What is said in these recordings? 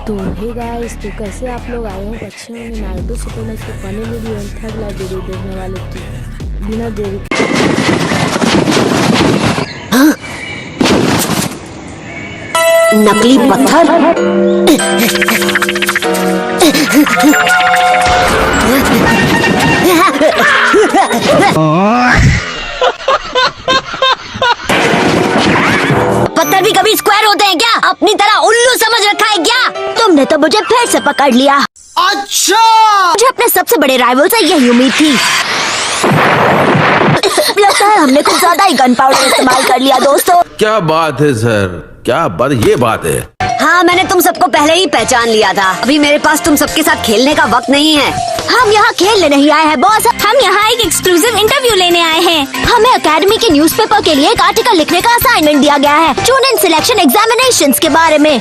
तो hey guys, तो कैसे आप लोग आए हो? अच्छे होंगे। नारुतो शिपुडन के funny video and third live video देखने वाले की बिना देरी नकली पत्थर। पत्थर भी कभी स्क्वायर होते हैं क्या? अपनी तरह उल्लू समझ रखा है क्या? तुमने तो मुझे फिर से पकड़ लिया। अच्छा, मुझे अपने सबसे बड़े राइवल से यही उम्मीद थी। लगता है हमने कुछ ज्यादा ही गन पाउडर इस्तेमाल कर लिया दोस्तों। क्या बात है सर, क्या बात, ये बात है। हाँ, मैंने तुम सबको पहले ही पहचान लिया था। अभी मेरे पास तुम सबके साथ खेलने का वक्त नहीं है। हम यहाँ खेलने नहीं आए हैं बॉस, हम यहाँ एक एक्सक्लूसिव इंटरव्यू लेने आए हैं। हमें एकेडमी के न्यूज़पेपर के लिए एक आर्टिकल लिखने का असाइनमेंट दिया गया है स्टूडेंट सिलेक्शन एग्जामिनेशंस के बारे में।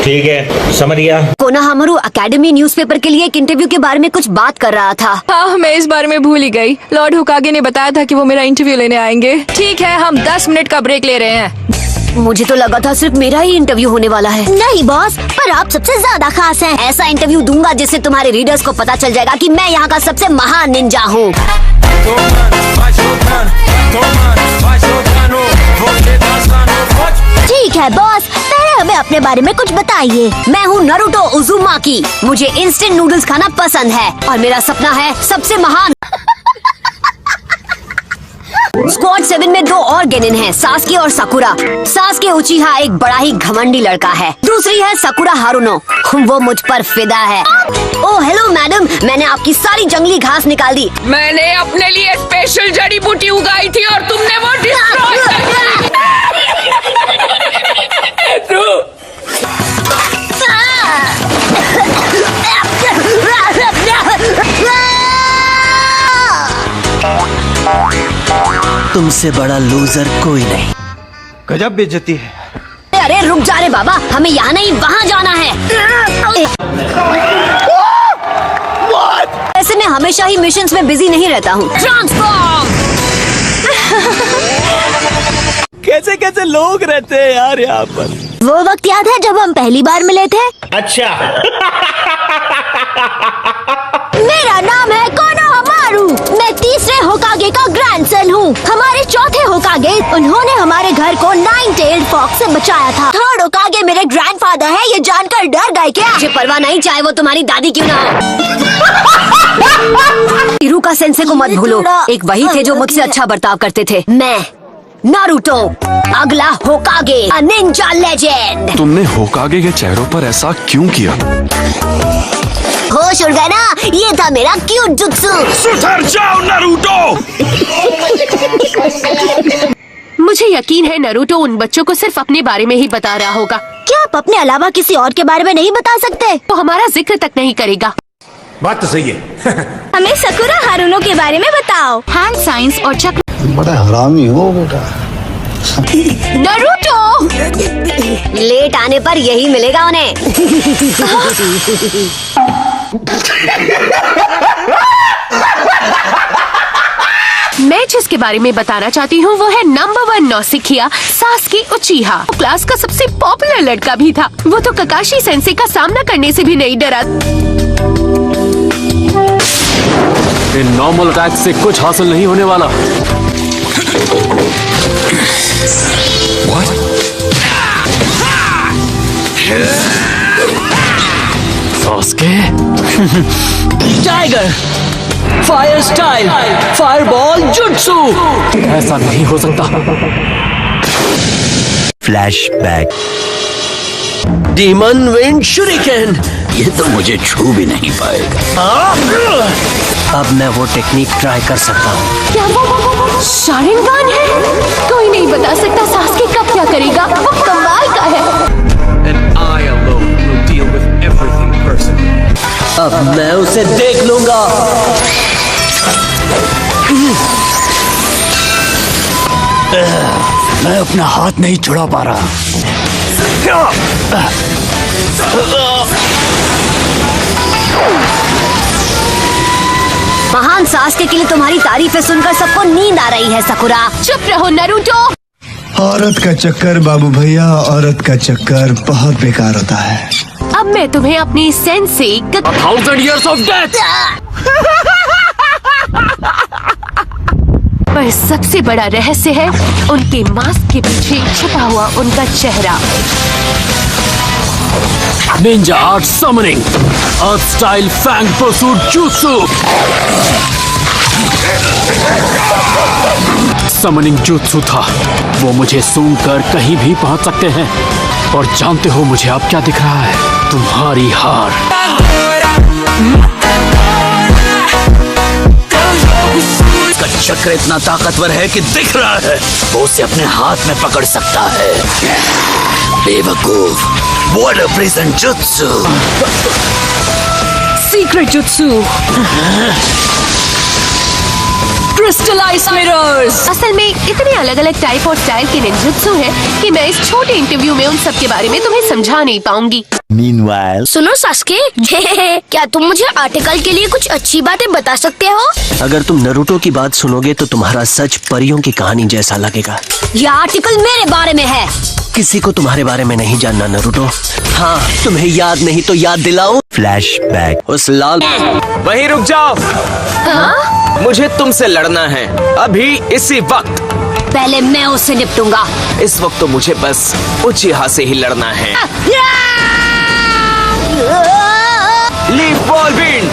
ठीक है, समझ गया। कोना हमारू एकेडमी न्यूज़पेपर के लिए एक इंटरव्यू के बारे में कुछ बात कर रहा था। हाँ, मैं इस बारे में भूल ही गई। लॉर्ड होकागे ने बताया था कि वो मेरा इंटरव्यू लेने आएंगे। ठीक है, हम 10 मिनट का ब्रेक ले रहे हैं। मुझे तो लगा था सिर्फ मेरा ही इंटरव्यू होने वाला है। नहीं बॉस, पर आप सबसे ज्यादा खास हैं। ऐसा इंटरव्यू दूंगा जिससे तुम्हारे रीडर्स को पता चल जाएगा कि मैं यहाँ का सबसे महान निंजा हूँ। ठीक है बॉस, पहले हमें अपने बारे में कुछ बताइए। मैं हूँ नारुतो उज़ुमाकी। मुझे इंस्टेंट नूडल्स खाना पसंद है और मेरा सपना है सबसे महान। स्क्वाड 7 में 2 और गेनिन हैं, सास्के और साकुरा। सास्के उचिहा एक बड़ा ही घमंडी लड़का है। दूसरी है साकुरा हारुनो, वो मुझ पर फिदा है। ओह हेलो मैडम, मैंने आपकी सारी जंगली घास निकाल दी। मैंने अपने लिए स्पेशल जड़ी बूटी उगाई थी और तुमने वो डिस्ट्रॉय कर दी। तुमसे बड़ा लूजर कोई नहीं। गजब बेइज्जती है। अरे रुक जा रे बाबा, हमें यहाँ नहीं वहाँ जाना है। ऐसे मैं हमेशा ही मिशंस में बिजी नहीं रहता हूँ। ट्रांसफॉर्म। कैसे कैसे लोग रहते हैं यार यहाँ पर। वो वक्त याद है जब हम पहली बार मिले थे? अच्छा। मेरा नाम है कोनोहमारू। मैं तीसरे होकागे का ग्रैंडसन हूँ। हमारे चौथे होकागे, उन्होंने हमारे घर को 9-tailed फॉक्स से बचाया था। थर्ड होकागे मेरे ग्रैंडफादर है, ये जानकर डर गए क्या? मुझे परवाह नहीं, चाहे वो तुम्हारी दादी क्यों ना हो। इरुका सेंसे को मत भूलो, एक वही थे जो मुझसे अच्छा बर्ताव करते थे। मैं नारुतो, अगला होकागे, अ निंजा लेजेंड। तुमने होकागे के चेहरों पर ऐसा क्यों किया? होश उड़ गया ना, ये था मेरा क्यूट जुत्सु। सुधर जाओ नारुतो। मुझे यकीन है नारुतो उन बच्चों को सिर्फ अपने बारे में ही बता रहा होगा। क्या आप अपने अलावा किसी और के बारे में नहीं बता सकते? वो हमारा जिक्र तक नहीं करेगा। बात तो सही है। हमें साकुरा हारुनो के बारे में बताओ। हैंड साइंस और चक्र। बड़ा हरामी हो बेटा। नारुतो! लेट आने पर यही मिलेगा उन्हें। मैं जिसके बारे में बताना चाहती हूँ वो है नंबर 1 नौसिखिया सास्के उचिहा। क्लास का सबसे पॉपुलर लड़का भी था। वो तो ककाशी सेंसे का सामना करने से भी नहीं डरा। इन नॉर्मल अटैक से कुछ हासिल नहीं होने वाला। Sasuke. Tiger, fire style, fireball jutsu. ऐसा नहीं हो सकता। फ्लैशबैक। Demon wind shuriken. ये तो मुझे छू भी नहीं पाएगा। अब मैं वो टेक्निक ट्राई कर सकता हूँ। क्या वो शारिंगान है? कोई नहीं बता सकता सास्के कब क्या करेगा। वो कमाल का है। अब मैं उसे देख लूंगा। मैं अपना हाथ नहीं छुड़ा पा रहा। महान सास्के के लिए तुम्हारी तारीफें सुनकर सबको नींद आ रही है साकुरा। चुप रहो नारुतो। औरत का चक्कर बाबू भैया, औरत का चक्कर बहुत बेकार होता है। अब मैं तुम्हें अपनी सेंसे 1000 years of death. पर सबसे बड़ा रहस्य है उनके मास्क के पीछे छुपा हुआ उनका चेहरा। Ninja art summoning. Earth style Fang pursuit jutsu. Summoning jutsu था। वो मुझे सूंघ कर कहीं भी पहुंच सकते हैं। और जानते हो मुझे अब क्या दिख रहा है? तुम्हारी हार। इसका चक्र इतना ताकतवर है कि दिख रहा है, वो उसे अपने हाथ में पकड़ सकता है। बेवकूफ, water prison jutsu. Secret jutsu, crystallize mirrors. असल में इतने अलग अलग टाइप और स्टाइल के निंजुत्सु हैं कि मैं इस छोटे इंटरव्यू में उन सब के बारे में तुम्हें समझा नहीं पाऊंगी। Meanwhile, सुनो सास्के, क्या तुम मुझे आर्टिकल के लिए कुछ अच्छी बातें बता सकते हो? अगर तुम नरूटो की बात सुनोगे तो तुम्हारा सच परियों की कहानी जैसा लगेगा। यह आर्टिकल मेरे बारे में है। किसी को तुम्हारे बारे में नहीं जानना नरूटो। हाँ, तुम्हें याद नहीं तो याद दिलाऊं। flashback. उस लाल वहीं रुक जाओ। मुझे तुमसे लड़ना है अभी इसी वक्त। पहले मैं उससे निपटूंगा। इस वक्त तो मुझे बस उचिहा से ही लड़ना है। Leaf ball wind.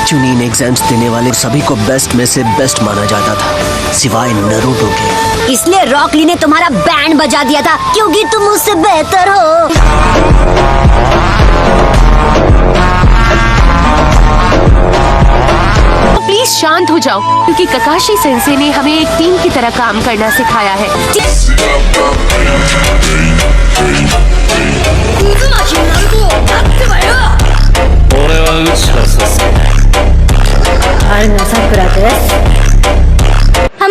Chunin exams देने वाले सभी को बेस्ट में से बेस्ट माना जाता था, सिवाय नरूटो के। इसलिए रॉक ली ने तुम्हारा बैंड बजा दिया था क्योंकि तुम उससे बेहतर हो। तो प्लीज शांत हो जाओ, क्योंकि ककाशी सेंसे ने हमें एक टीम की तरह काम करना सिखाया है।あれなさくらです。